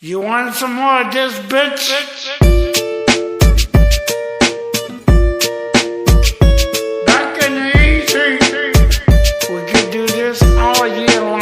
You want some more of this, bitch? Back in the easy, we could do this all year long.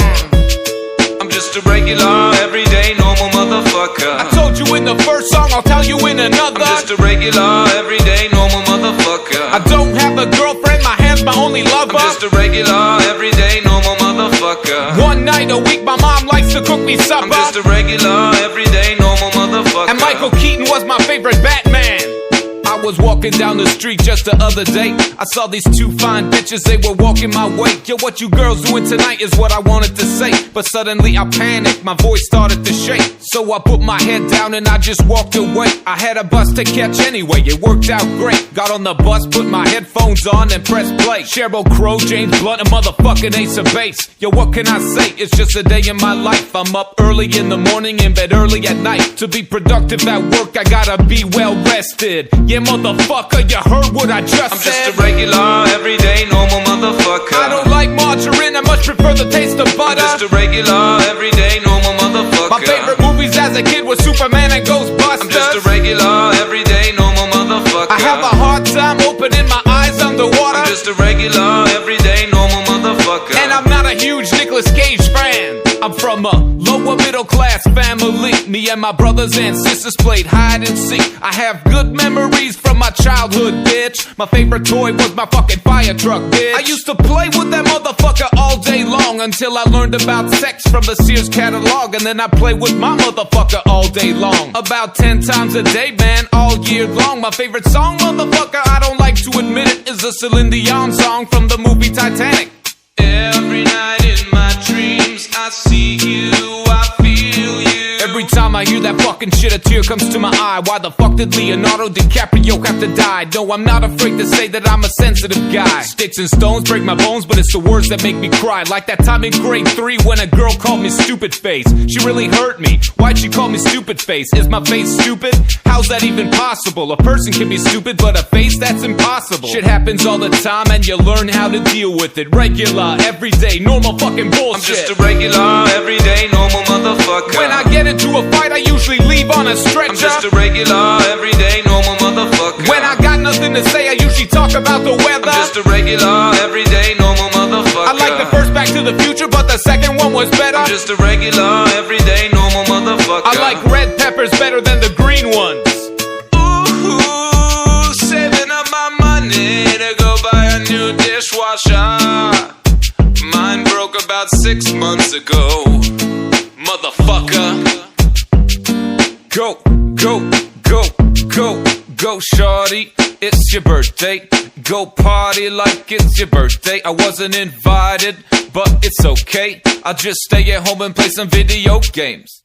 I'm just a regular, everyday, normal motherfucker. I told you in the first song, I'll tell you in another. I'm just a regular, everyday, normal motherfucker. I don't have a girlfriend, my hand's my only lover. I'm just a regular, everyday, normal motherfucker. One night a week, my mom likes to cook me supper. I'm just a regular, everyday, normal motherfucker. And Michael Keaton was my favorite Batman. I was walking down the street just the other day. I saw these two fine bitches, they were walking my way. Yo, what you girls doing tonight is what I wanted to say. But suddenly I panicked, my voice started to shake. So I put my head down and I just walked away. I had a bus to catch anyway, it worked out great. Got on the bus, put my headphones on and pressed play. Sheryl Crow, James Blunt, a motherfucking Ace of Base. Yo, what can I say? It's just a day in my life. I'm up early in the morning, in bed early at night. To be productive at work, I gotta be well rested. Yeah, motherfucker, you heard what I just I'm said. just a regular, everyday, normal motherfucker. I don't like margarine, I much prefer the taste of butter. I'm just a regular, everyday, normal motherfucker. My favorite movies as a kid were Superman and Ghostbusters. I'm just a regular, everyday, normal motherfucker. I have a hard time opening my eyes underwater. I'm just a regular, everyday, normal motherfucker. And I'm not a huge Nicolas Cage fan. I'm from a lower middle class family. Me and my brothers and sisters played hide and seek. I have good memories from my childhood, bitch. My favorite toy was my fucking fire truck, bitch. I used to play with that motherfucker all day long until I learned about sex from the Sears catalog. And then I play with my motherfucker all day long. About 10 times a day, man, all year long. My favorite song, motherfucker, I don't like to admit it, is a Celine Dion song from the movie Titanic. Every night in my dreams, I see you, I feel you. Every time I hear that fucking shit, a tear comes to my eye. Why the fuck did Leonardo DiCaprio have to die? No, I'm not afraid to say that I'm a sensitive guy. Sticks and stones break my bones, but it's the words that make me cry. Like that time in grade 3 when a girl called me stupid face. She really hurt me. Why'd she call me stupid face? Is my face stupid? How's that even possible? A person can be stupid, but a face, that's impossible. Shit happens all the time and you learn how to deal with it. Regular, everyday, normal fucking bullshit. I'm just a regular, everyday, normal motherfucker. When I get into a fight, I usually leave on a stretcher. I'm just a regular, everyday, normal motherfucker. When I got nothing to say, I usually talk about the weather. I'm just a regular, everyday, normal motherfucker. I like the first Back to the Future, but the second one was better. I'm just a regular, everyday, normal motherfucker. I like red peppers better than the green ones. Ooh, saving up my money to go buy a new dishwasher. Mine broke about 6 months ago. Motherfucker. Go, go, go, go, go, shorty. It's your birthday. Go party like it's your birthday. I wasn't invited, but it's okay. I'll just stay at home and play some video games.